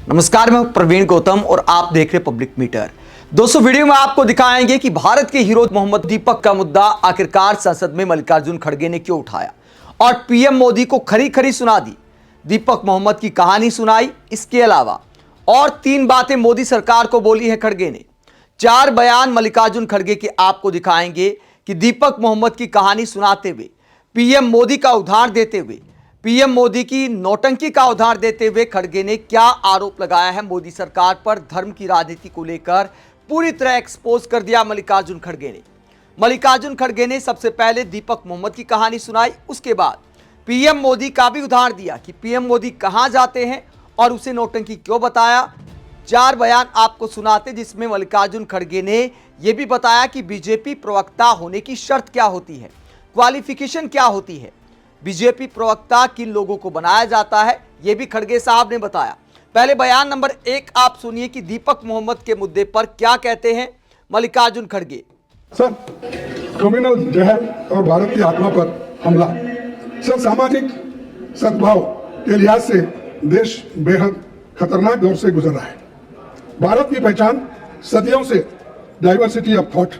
नमस्कार, मैं प्रवीण गौतम और आप देख रहे पब्लिक मीटर। दोस्तों, वीडियो में आपको दिखाएंगे कि भारत के हीरो मोहम्मद दीपक का मुद्दा आखिरकार संसद में मल्लिकार्जुन खड़गे ने क्यों उठाया और पीएम मोदी को खरी खरी सुना दी। दीपक मोहम्मद की कहानी सुनाई। इसके अलावा और 3 बातें मोदी सरकार को बोली है खड़गे ने। 4 बयान मल्लिकार्जुन खड़गे के आपको दिखाएंगे कि दीपक मोहम्मद की कहानी सुनाते हुए, पीएम मोदी का उदाहरण देते हुए, पीएम मोदी की नौटंकी का उदाहरण देते हुए खड़गे ने क्या आरोप लगाया है मोदी सरकार पर। धर्म की राजनीति को लेकर पूरी तरह एक्सपोज कर दिया मल्लिकार्जुन खड़गे ने। मल्लिकार्जुन खड़गे ने सबसे पहले दीपक मोहम्मद की कहानी सुनाई, उसके बाद पीएम मोदी का भी उदाहरण दिया कि पीएम मोदी कहां जाते हैं और उसे नौटंकी क्यों बताया। 4 बयान आपको सुनाते जिसमें मल्लिकार्जुन खड़गे ने यह भी बताया कि बीजेपी प्रवक्ता होने की शर्त क्या होती है, क्वालिफिकेशन क्या होती है, बीजेपी प्रवक्ता किन लोगों को बनाया जाता है, यह भी खड़गे साहब ने बताया। पहले बयान नंबर 1 आप सुनिए कि दीपक मोहम्मद के मुद्दे पर क्या कहते हैं मल्लिकार्जुन खड़गे। सर, क्रिमिनल जहर और भारत की आत्मा पर हमला। सर, सामाजिक सद्भाव के लिहाज से देश बेहद खतरनाक दौर से गुजर रहा है। भारत की पहचान सदियों से diversity of thought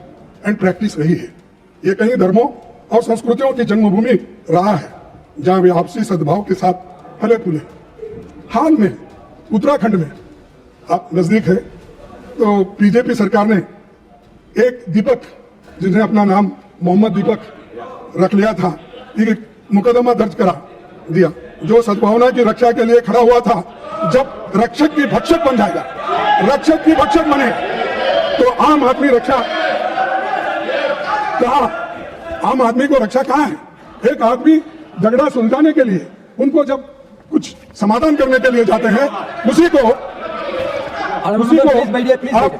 and practice रही है। ये कई धर्मों और संस्कृतियों की जन्मभूमि रहा है, जहां वे आपसी सद्भाव के साथ फले फूले। हाल में उत्तराखंड में, आप नजदीक है, तो बीजेपी सरकार ने एक दीपक, जिन्हें अपना नाम मोहम्मद दीपक रख लिया था, एक मुकदमा दर्ज करा दिया, जो सद्भावना की रक्षा के लिए खड़ा हुआ था। जब रक्षक की भक्षक बन जाएगा, रक्षक की भक्षक बने, तो आम आदमी रक्षा कहां? आम आदमी को रक्षा कहां है? एक आदमी झगड़ा सुलझाने के लिए, उनको जब कुछ समाधान करने के लिए जाते हैं, उसी को आप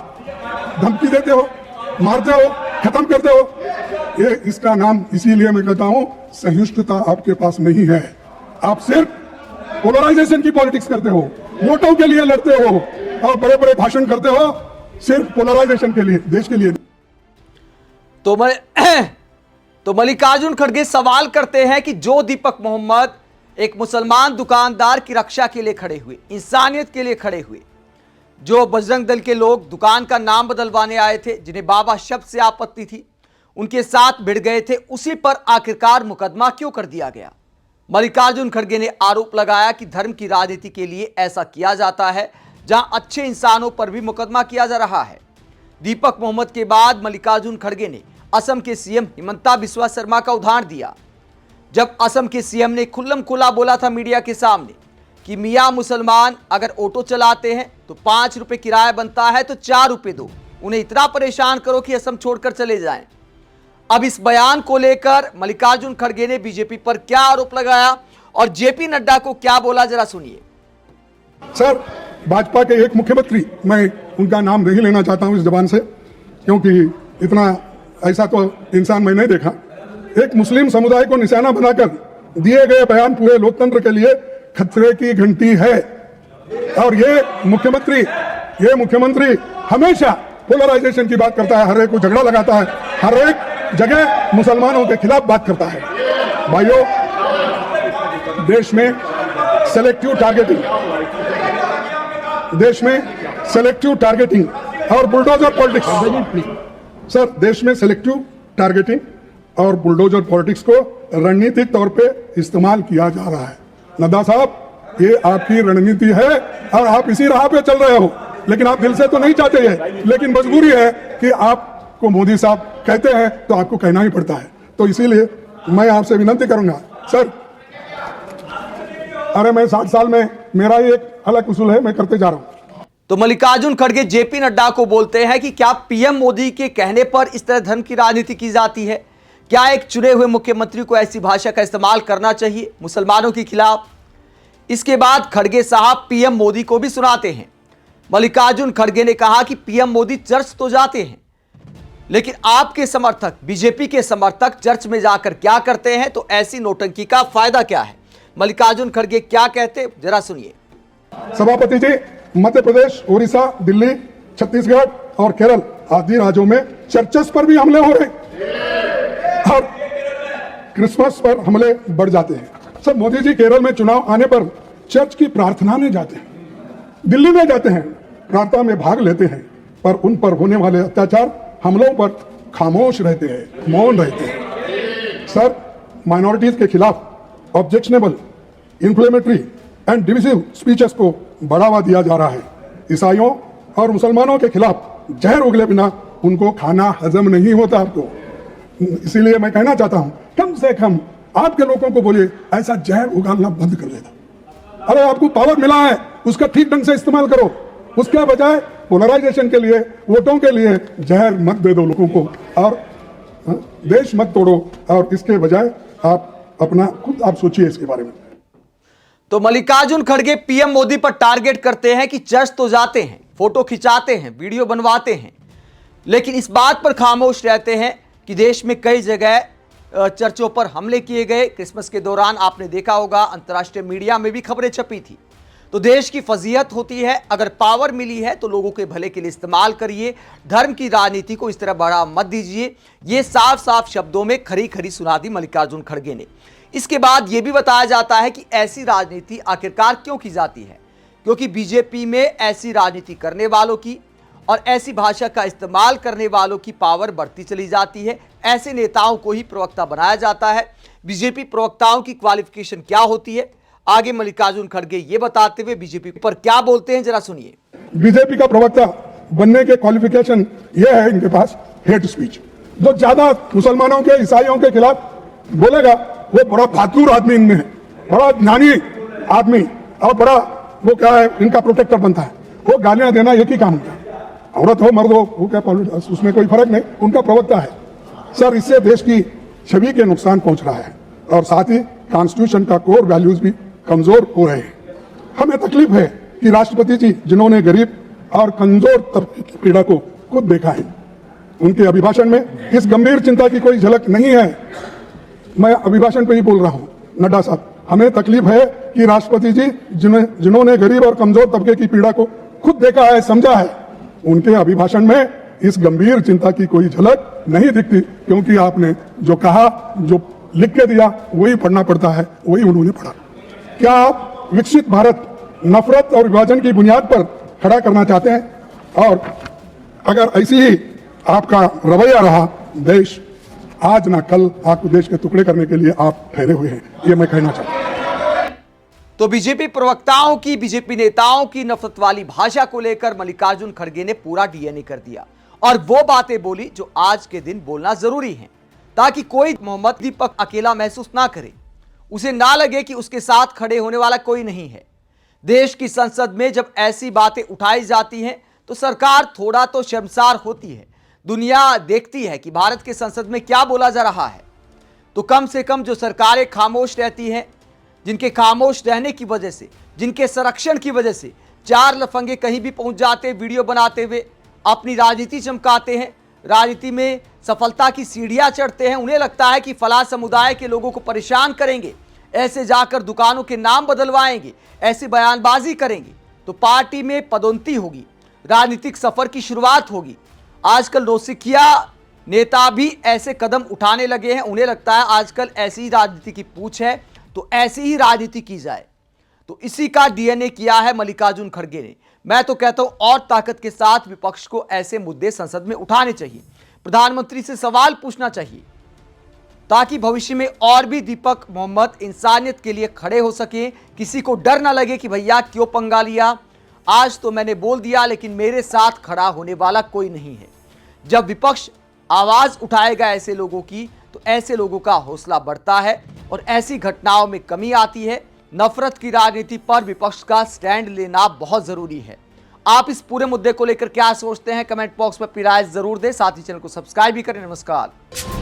धमकी देते हो, मारते हो, खत्म करते हो। ये इसका नाम, इसीलिए मैं कहता हूं, सहिष्णुता आपके पास नहीं है। आप सिर्फ पोलराइजेशन की पॉलिटिक्स करते हो, वोटों के लिए लड़ते हो और बड़े बड़े भाषण करते हो, सिर्फ पोलराइजेशन के लिए, देश के लिए। तो मल्लिकार्जुन खड़गे सवाल करते हैं कि जो दीपक मोहम्मद एक मुसलमान दुकानदार की रक्षा के लिए खड़े हुए, इंसानियत के लिए खड़े हुए, जो बजरंग दल के लोग दुकान का नाम बदलवाने आए थे, जिन्हें बाबा शब्द से आपत्ति थी, उनके साथ भिड़ गए थे, उसी पर आखिरकार मुकदमा क्यों कर दिया गया। मल्लिकार्जुन खड़गे ने आरोप लगाया कि धर्म की राजनीति के लिए ऐसा किया जाता है, जहां अच्छे इंसानों पर भी मुकदमा किया जा रहा है। दीपक मोहम्मद के बाद मल्लिकार्जुन खड़गे ने असम के सीएम हिमंता बिस्वा शर्मा का उदाहरण दिया। जब असम के सीएम ने खुल्लम खुला बोला था मीडिया के सामने कि मियां मुसलमान अगर ऑटो चलाते हैं तो 5 रुपए किराया बनता है, तो 4 रुपए दो, उन्हें इतना परेशान करो कि असम छोड़कर चले जाएं। अब इस बयान को लेकर मल्लिकार्जुन खड़गे ने बीजेपी पर क्या आरोप लगाया और जेपी नड्डा को क्या बोला, जरा सुनिए। सर, भाजपा के एक मुख्यमंत्री, मैं उनका नाम नहीं लेना चाहता हूं इस जबान से, क्योंकि इतना ऐसा तो इंसान मैं नहीं देखा, एक मुस्लिम समुदाय को निशाना बनाकर दिए गए बयान पूरे लोकतंत्र के लिए खतरे की घंटी है। और ये मुख्यमंत्री हमेशा पोलराइजेशन की बात करता है, हर एक को झगड़ा लगाता है, हर एक जगह मुसलमानों के खिलाफ बात करता है। भाइयों, देश में सेलेक्टिव टारगेटिंग और बुलडोजर पॉलिटिक्स, सर, देश में सेलेक्टिव टारगेटिंग और बुलडोजर पॉलिटिक्स को रणनीतिक तौर पे इस्तेमाल किया जा रहा है। नड्डा साहब, ये आपकी रणनीति है और आप इसी राह पे चल रहे हो, लेकिन आप दिल से तो नहीं चाहते ये, लेकिन मजबूरी है कि आपको मोदी साहब कहते हैं तो आपको कहना ही पड़ता है। तो इसीलिए मैं आपसे विनती करूंगा, सर, अरे मैं 60 साल में, मेरा ही एक अलग उसूल है, मैं करते जा रहा हूं। तो मल्लिकार्जुन खड़गे जेपी नड्डा को बोलते हैं कि क्या पीएम मोदी के कहने पर इस तरह धर्म की राजनीति की जाती है? क्या एक चुने हुए मुख्यमंत्री को ऐसी भाषा का इस्तेमाल करना चाहिए मुसलमानों के खिलाफ? इसके बाद खड़गे साहब पीएम मोदी को भी सुनाते हैं। मल्लिकार्जुन खड़गे ने कहा कि पीएम मोदी चर्च तो जाते हैं, लेकिन आपके समर्थक, बीजेपी के समर्थक चर्च में जाकर क्या करते हैं, तो ऐसी नौटंकी का फायदा क्या है? मल्लिकार्जुन खड़गे क्या कहते, जरा सुनिए। सभापति जी, मध्य प्रदेश, उड़ीसा, दिल्ली, छत्तीसगढ़ और केरल आदि राज्यों में चर्चेस पर भी हमले हो रहे और क्रिसमस पर हमले बढ़ जाते हैं। सर, मोदी जी केरल में चुनाव आने पर चर्च की प्रार्थना में जाते हैं दिल्ली में जाते हैं, प्रार्थना में भाग लेते हैं, पर उन पर होने वाले अत्याचार हमलों पर खामोश रहते हैं, मौन रहते हैं। सर, माइनॉरिटीज के खिलाफ objectionable, inflammatory and divisive speeches को बढ़ावा दिया जा रहा है। ईसाइयों और मुसलमानों के खिलाफ जहर उगले बिना उनको खाना हजम नहीं होता आपको। इसीलिए मैं कहना चाहता हूं, कम से कम आपके लोगों को बोलिए ऐसा जहर उगालना बंद कर देना। अरे आपको पावर मिला है, उसका ठीक ढंग से इस्तेमाल करो। उसके बजाय पोलराइजेशन के लिए, वोटों के लिए जहर मत दे दो लोगों को, और देश मत तोड़ो। और इसके बजाय आप अपना खुद आप सोचिए इसके बारे में। तो मल्लिकार्जुन खड़गे पीएम मोदी पर टारगेट करते हैं कि चर्च तो जाते हैं, फोटो खिंचाते हैं, वीडियो बनवाते हैं, लेकिन इस बात पर खामोश रहते हैं कि देश में कई जगह चर्चों पर हमले किए गए। क्रिसमस के दौरान आपने देखा होगा, अंतर्राष्ट्रीय मीडिया में भी खबरें छपी थी। तो देश की फजीहत होती है, अगर पावर मिली है तो लोगों के भले के लिए इस्तेमाल करिए, धर्म की राजनीति को इस तरह बढ़ावा मत दीजिए। ये साफ साफ शब्दों में खरी खरी सुना दी मल्लिकार्जुन खड़गे ने। इसके बाद यह भी बताया जाता है कि ऐसी राजनीति आखिरकार क्यों की जाती है, क्योंकि बीजेपी में ऐसी राजनीति करने वालों की और ऐसी भाषा का इस्तेमाल करने वालों की पावर बढ़ती चली जाती है। ऐसे नेताओं को ही प्रवक्ता बनाया जाता है। बीजेपी प्रवक्ताओं की क्वालिफिकेशन क्या होती है, आगे मल्लिकार्जुन खड़गे ये बताते हुए बीजेपी पर क्या बोलते हैं, जरा सुनिए। बीजेपी का प्रवक्ता बनने के क्वालिफिकेशन यह है, इनके पास हेट स्पीच। जो ज्यादा मुसलमानों के, ईसाइयों के खिलाफ बोलेगा वो बड़ा बहादुर आदमी इनमें है, बड़ा ज्ञानी आदमी, और बड़ा वो क्या है, इनका प्रोटेक्टर बनता है। वो गालियां देना एक ही काम होता है, औरत हो मर्द हो, वो क्या उसमें कोई फर्क नहीं, उनका प्रवक्ता है। सर, इससे देश की छवि के नुकसान पहुंच रहा है और साथ ही कॉन्स्टिट्यूशन का कोर वैल्यूज भी कमजोर हो रहे हैं। हमें तकलीफ है कि राष्ट्रपति जी, जिन्होंने गरीब और कमजोर तबके की पीड़ा को खुद देखा है, उनके अभिभाषण में इस गंभीर चिंता की कोई झलक नहीं है। मैं अभिभाषण पे ही बोल रहा हूं, नड्डा साहब, हमें तकलीफ है कि राष्ट्रपति जी, जिन्होंने गरीब और कमजोर तबके की पीड़ा को खुद देखा है, समझा है, उनके अभिभाषण में इस गंभीर चिंता की कोई झलक नहीं दिखती। क्योंकि आपने जो कहा, जो लिख के दिया, वही पढ़ना पड़ता है, वही उन्होंने पढ़ा। क्या आप विकसित भारत नफरत और विभाजन की बुनियाद पर खड़ा करना चाहते हैं? और अगर ऐसी ही आपका रवैया रहा, देश आज ना कल आपको देश के टुकड़े करने के लिए आप ठहरे हुए हैं, ये मैं कहना चाहता हूं। तो बीजेपी प्रवक्ताओं की, बीजेपी नेताओं की नफरत वाली भाषा को लेकर मल्लिकार्जुन खड़गे ने पूरा डीएनए कर दिया और वो बातें बोली जो आज के दिन बोलना जरूरी है, ताकि कोई मोहम्मद दीपक अकेला महसूस ना करे, उसे ना लगे कि उसके साथ खड़े होने वाला कोई नहीं है। देश की संसद में जब ऐसी बातें उठाई जाती हैं तो सरकार थोड़ा तो शर्मसार होती है। दुनिया देखती है कि भारत के संसद में क्या बोला जा रहा है। तो कम से कम जो सरकारें खामोश रहती हैं, जिनके खामोश रहने की वजह से, जिनके संरक्षण की वजह से चार लफंगे कहीं भी पहुंच जाते, वीडियो बनाते हुए अपनी राजनीति चमकाते हैं, राजनीति में सफलता की सीढ़ियां चढ़ते हैं, उन्हें लगता है कि फला समुदाय के लोगों को परेशान करेंगे, ऐसे जाकर दुकानों के नाम बदलवाएंगे, ऐसी बयानबाजी करेंगे तो पार्टी में पदोन्नति होगी, राजनीतिक सफर की शुरुआत होगी। आजकल नौसिखिया नेता भी ऐसे कदम उठाने लगे हैं, उन्हें लगता है आजकल ऐसी ही राजनीति की पूछ है तो ऐसी ही राजनीति की जाए। तो इसी का डीएनए किया है मल्लिकार्जुन खड़गे ने। मैं तो कहता हूं और ताकत के साथ विपक्ष को ऐसे मुद्दे संसद में उठाने चाहिए, प्रधानमंत्री से सवाल पूछना चाहिए, ताकि भविष्य में और भी दीपक मोहम्मद इंसानियत के लिए खड़े हो सके। किसी को डर ना लगे कि भैया क्यों पंगा लिया, आज तो मैंने बोल दिया लेकिन मेरे साथ खड़ा होने वाला कोई नहीं है। जब विपक्ष आवाज उठाएगा ऐसे लोगों की तो ऐसे लोगों का हौसला बढ़ता है और ऐसी घटनाओं में कमी आती है। नफरत की राजनीति पर विपक्ष का स्टैंड लेना बहुत जरूरी है। आप इस पूरे मुद्दे को लेकर क्या सोचते हैं, कमेंट बॉक्स में अपनी राय जरूर दें, साथ ही चैनल को सब्सक्राइब भी करें। नमस्कार।